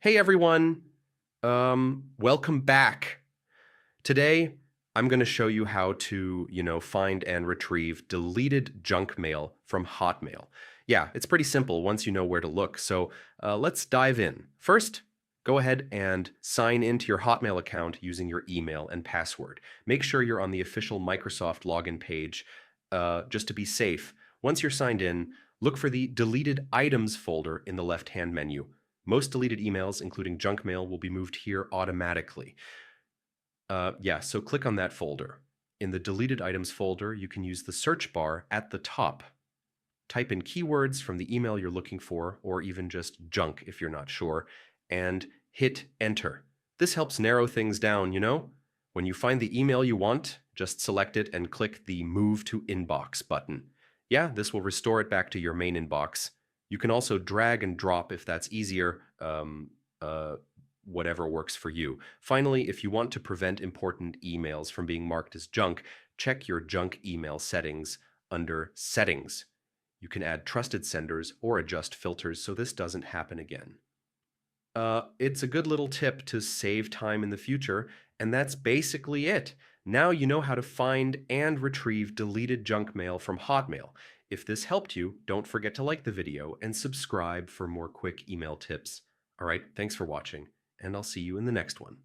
Hey everyone, welcome back. Today, I'm going to show you how to, find and retrieve deleted junk mail from Hotmail. Yeah, it's pretty simple once you know where to look. So let's dive in. First, go ahead and sign into your Hotmail account using your email and password. Make sure you're on the official Microsoft login page just to be safe. Once you're signed in, look for the deleted items folder in the left-hand menu. Most deleted emails, including junk mail, will be moved here automatically. So click on that folder. In the deleted items folder, you can use the search bar at the top. Type in keywords from the email you're looking for, or even just junk if you're not sure, and hit enter. This helps narrow things down, When you find the email you want, just select it and click the Move to Inbox button. Yeah, this will restore it back to your main inbox. You can also drag and drop if that's easier, whatever works for you. Finally, if you want to prevent important emails from being marked as junk, check your junk email settings under Settings. You can add trusted senders or adjust filters so this doesn't happen again. It's a good little tip to save time in the future, and that's basically it. Now you know how to find and retrieve deleted junk mail from Hotmail. If this helped you, don't forget to like the video and subscribe for more quick email tips. All right, thanks for watching, and I'll see you in the next one.